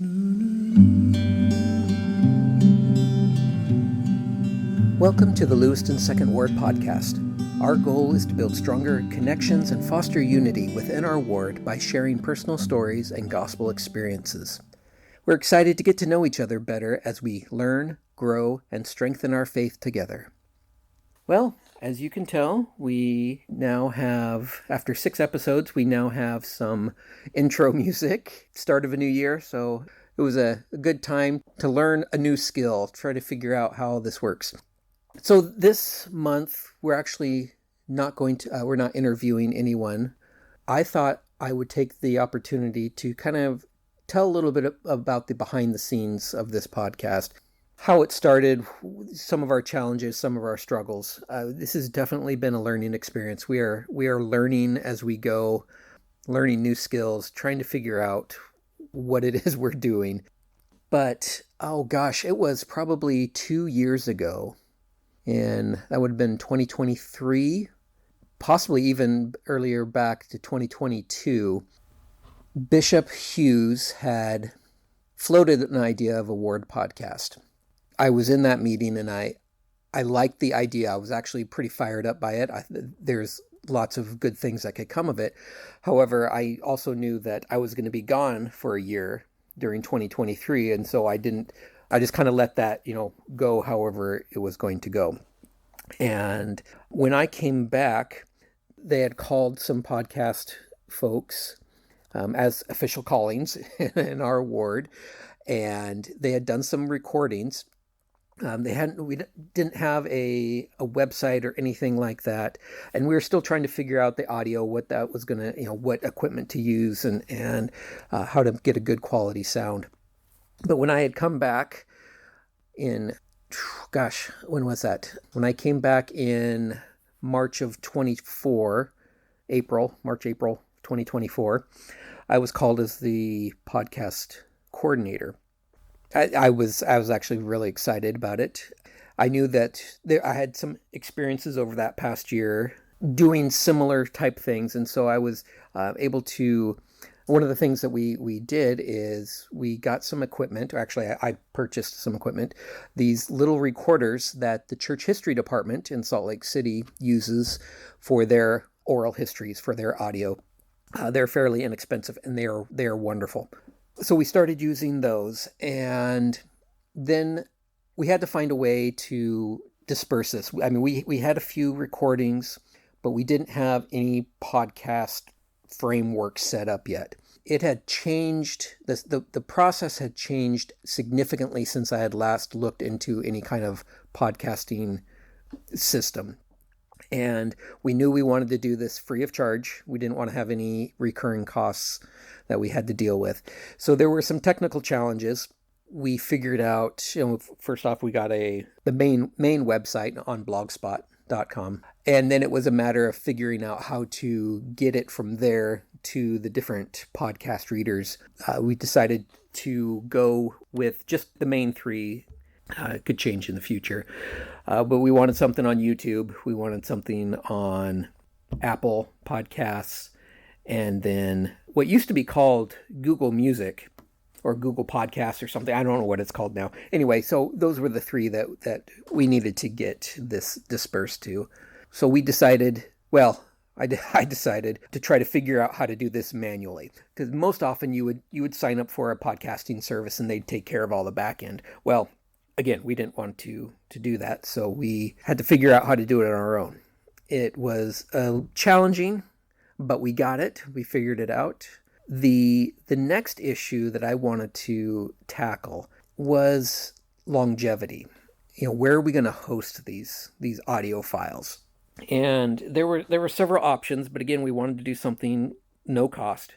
Welcome to the Lewiston Second Ward podcast. Our goal is to build stronger connections and foster unity within our ward by sharing personal stories and gospel experiences. We're excited to get to know each other better as we learn, grow, and strengthen our faith together. Well, as you can tell, we now have, after 6 episodes, we now have some intro music, start of a new year, so it was a good time to learn a new skill, try to figure out how this works. So this month, we're actually not we're not interviewing anyone. I thought I would take the opportunity to kind of tell a little bit about the behind the scenes of this podcast, how it started, some of our challenges, some of our struggles. This has definitely been a learning experience. We are learning as we go, learning new skills, trying to figure out what it is we're doing. But, oh gosh, it was probably 2 years ago. And that would have been 2023, possibly even earlier back to 2022. Bishop Hughes had floated an idea of a ward podcast. I was in that meeting and I liked the idea. I was actually pretty fired up by it. There's lots of good things that could come of it. However, I also knew that I was going to be gone for a year during 2023. And so I just kind of let that, go however it was going to go. And when I came back, they had called some podcast folks as official callings in our ward, and they had done some recordings. We didn't have a website or anything like that, and we were still trying to figure out the audio, what that was going to, what equipment to use, and how to get a good quality sound. But when I had come back in, when was that? When I came back in March, April 2024, I was called as the podcast coordinator. I was actually really excited about it. I knew that I had some experiences over that past year doing similar type things, and so I was able to. One of the things that we did is we got some equipment, or actually I purchased some equipment, these little recorders that the church history department in Salt Lake City uses for their oral histories, for their audio. They're fairly inexpensive and they are wonderful. So we started using those, and then we had to find a way to disperse this. I mean, we had a few recordings, but we didn't have any podcast framework set up yet. It had changed, the process had changed significantly since I had last looked into any kind of podcasting system. And we knew we wanted to do this free of charge. We didn't want to have any recurring costs that we had to deal with. So there were some technical challenges. We figured out, first off, we got the main website on blogspot.com. And then it was a matter of figuring out how to get it from there to the different podcast readers. We decided to go with just the main 3. It could change in the future. But we wanted something on YouTube. We wanted something on Apple Podcasts. And then what used to be called Google Music or Google Podcasts or something. I don't know what it's called now. Anyway, so those were the 3 that we needed to get this dispersed to. So we decided, I decided to try to figure out how to do this manually. Because most often you would sign up for a podcasting service and they'd take care of all the back end. Well, again, we didn't want to do that, so we had to figure out how to do it on our own. It was challenging, but we got it. We figured it out. The next issue that I wanted to tackle was longevity. Where are we going to host these audio files? And there were several options, but again, we wanted to do something no cost.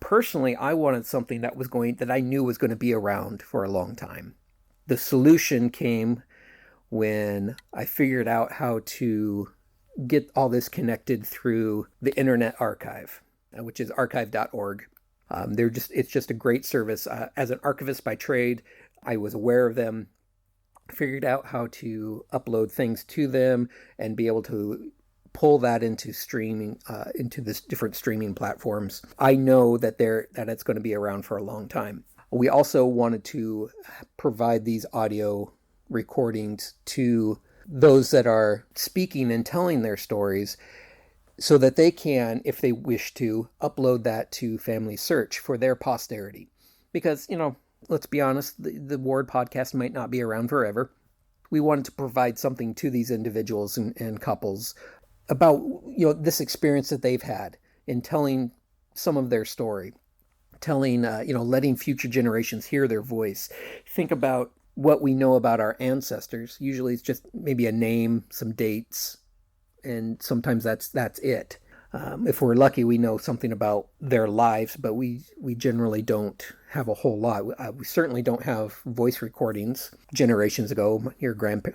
Personally, I wanted something that I knew was going to be around for a long time. The solution came when I figured out how to get all this connected through the Internet Archive, which is archive.org. It's just a great service. As an archivist by trade, I was aware of them, figured out how to upload things to them and be able to pull that into streaming, into this different streaming platforms. I know that it's going to be around for a long time. We also wanted to provide these audio recordings to those that are speaking and telling their stories so that they can, if they wish to, upload that to Family Search for their posterity. Because, let's be honest, the Ward podcast might not be around forever. We wanted to provide something to these individuals and couples about, this experience that they've had in telling some of their story, telling, letting future generations hear their voice. Think about what we know about our ancestors. Usually it's just maybe a name, some dates, and sometimes that's it. If we're lucky, we know something about their lives, but we generally don't have a whole lot. We certainly don't have voice recordings generations ago,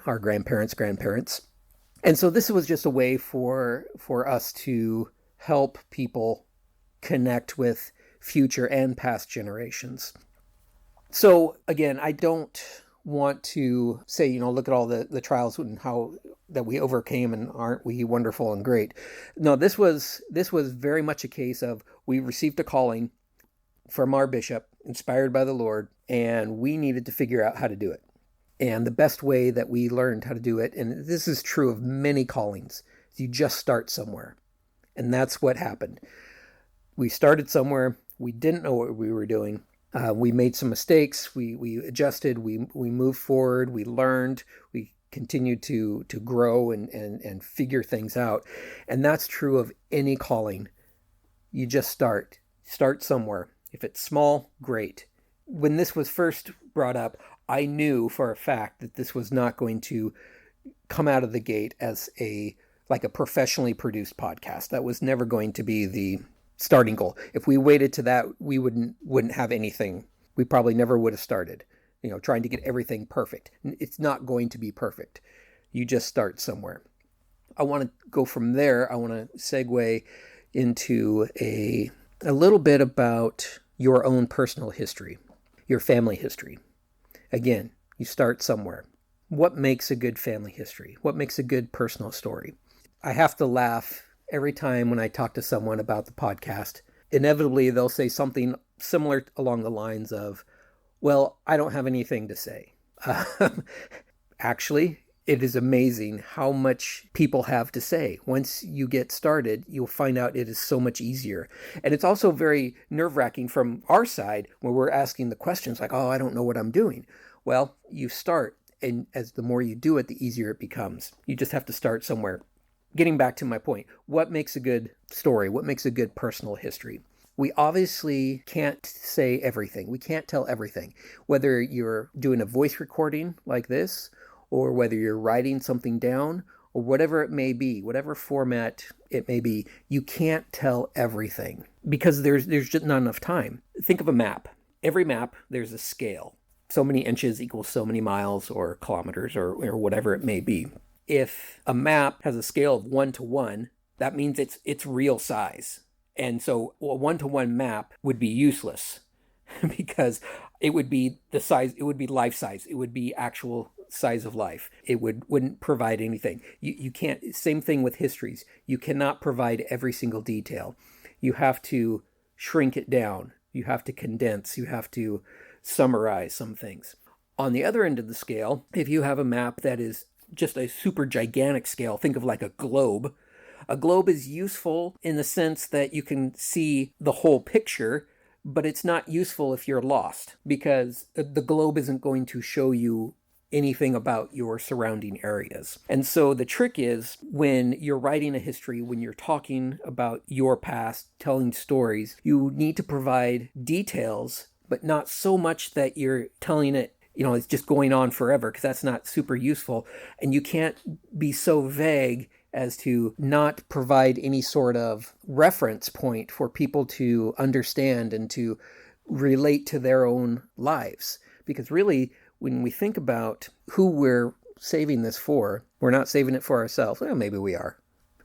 our grandparents. And so this was just a way for us to help people connect with future and past generations. So again, I don't want to say, look at all the trials and how that we overcame and aren't we wonderful and great. No, this was very much a case of we received a calling from our bishop, inspired by the Lord, and we needed to figure out how to do it. And the best way that we learned how to do it, and this is true of many callings, is you just start somewhere. And that's what happened. We started somewhere. We didn't know what we were doing. We made some mistakes. We adjusted. We moved forward. We learned. We continued to grow and figure things out. And that's true of any calling. You just start. Start somewhere. If it's small, great. When this was first brought up, I knew for a fact that this was not going to come out of the gate as a professionally produced podcast. That was never going to be the starting goal. If we waited to that, we wouldn't have anything. We probably never would have started, trying to get everything perfect. It's not going to be perfect. You just start somewhere. I want to go from there. I want to segue into a little bit about your own personal history, your family history. Again, you start somewhere. What makes a good family history? What makes a good personal story? I have to laugh every time when I talk to someone about the podcast. Inevitably, they'll say something similar along the lines of, well, I don't have anything to say. Actually, it is amazing how much people have to say. Once you get started, you'll find out it is so much easier. And it's also very nerve-wracking from our side when we're asking the questions like, oh, I don't know what I'm doing. Well, you start, and as the more you do it, the easier it becomes. You just have to start somewhere. Getting back to my point, what makes a good story? What makes a good personal history? We obviously can't say everything. We can't tell everything. Whether you're doing a voice recording like this, or whether you're writing something down, or whatever it may be, whatever format it may be, you can't tell everything because there's just not enough time. Think of a map. Every map, there's a scale. So many inches equals so many miles or kilometers or whatever it may be. If a map has a scale of 1 to 1, that means it's real size. And so a 1-to-1 map would be useless because it would be the size, it would be life size, it would be actual size of life. It wouldn't provide anything. You can't, same thing with histories. You cannot provide every single detail. You have to shrink it down. You have to condense. You have to summarize some things. On the other end of the scale, if you have a map that is just a super gigantic scale, think of like a globe. A globe is useful in the sense that you can see the whole picture, but it's not useful if you're lost because the globe isn't going to show you anything about your surrounding areas. And so the trick is when you're writing a history, when you're talking about your past, telling stories, you need to provide details, but not so much that you're telling it, it's just going on forever because that's not super useful. And you can't be so vague as to not provide any sort of reference point for people to understand and to relate to their own lives. Because really, when we think about who we're saving this for, we're not saving it for ourselves. Well, maybe we are.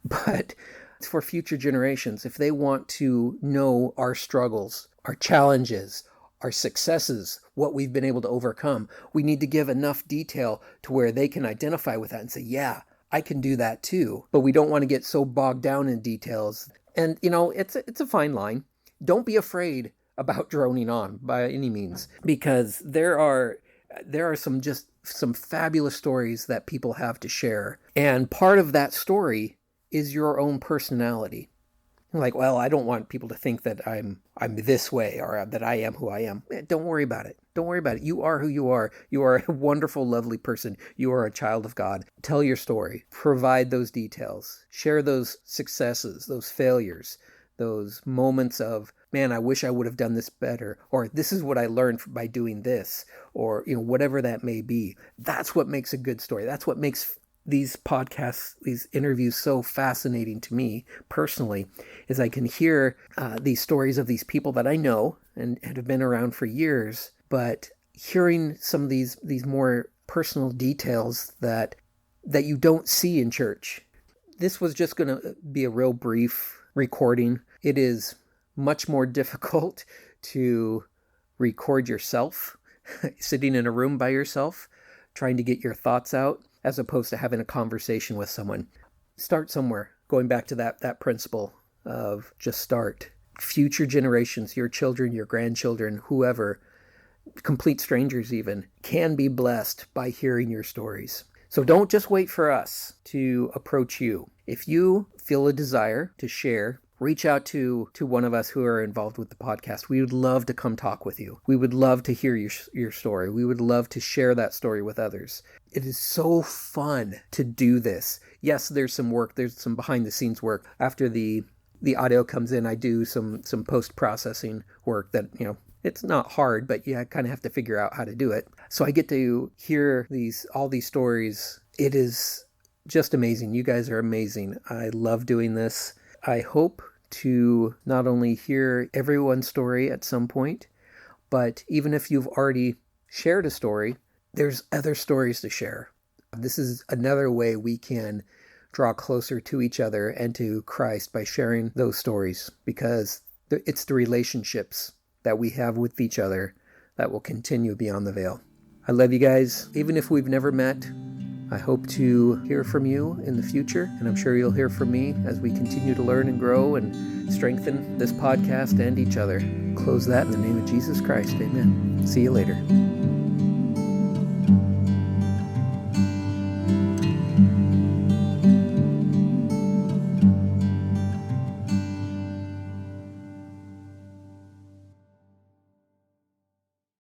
But it's for future generations. If they want to know our struggles, our challenges, our successes, what we've been able to overcome, we need to give enough detail to where they can identify with that and say, yeah, I can do that too. But we don't want to get so bogged down in details. And, it's a fine line. Don't be afraid about droning on by any means, because there are some fabulous stories that people have to share. And part of that story is your own personality. Like, well, I don't want people to think that I'm this way or that I am who I am. Don't worry about it. Don't worry about it. You are who you are. You are a wonderful, lovely person. You are a child of God. Tell your story. Provide those details. Share those successes, those failures, those moments of, man, I wish I would have done this better, or this is what I learned by doing this, or whatever that may be. That's what makes a good story. That's what makes these podcasts, these interviews so fascinating to me personally, is I can hear these stories of these people that I know and have been around for years, but hearing some of these more personal details that you don't see in church. This was just going to be a real brief recording. It is much more difficult to record yourself, sitting in a room by yourself, trying to get your thoughts out, as opposed to having a conversation with someone. Start somewhere, going back to that principle of just start. Future generations, your children, your grandchildren, whoever, complete strangers even, can be blessed by hearing your stories. So don't just wait for us to approach you. If you feel a desire to share, reach out to one of us who are involved with the podcast. We would love to come talk with you. We would love to hear your story. We would love to share that story with others. It is so fun to do this. Yes, there's some work. There's some behind the scenes work. After the audio comes in, I do some post-processing work that, it's not hard, but you kind of have to figure out how to do it. So I get to hear all these stories. It is just amazing. You guys are amazing. I love doing this. I hope to not only hear everyone's story at some point, but even if you've already shared a story, there's other stories to share. This is another way we can draw closer to each other and to Christ by sharing those stories, because it's the relationships that we have with each other that will continue beyond the veil. I love you guys. Even if we've never met, I hope to hear from you in the future, and I'm sure you'll hear from me as we continue to learn and grow and strengthen this podcast and each other. Close that in the name of Jesus Christ. Amen. See you later.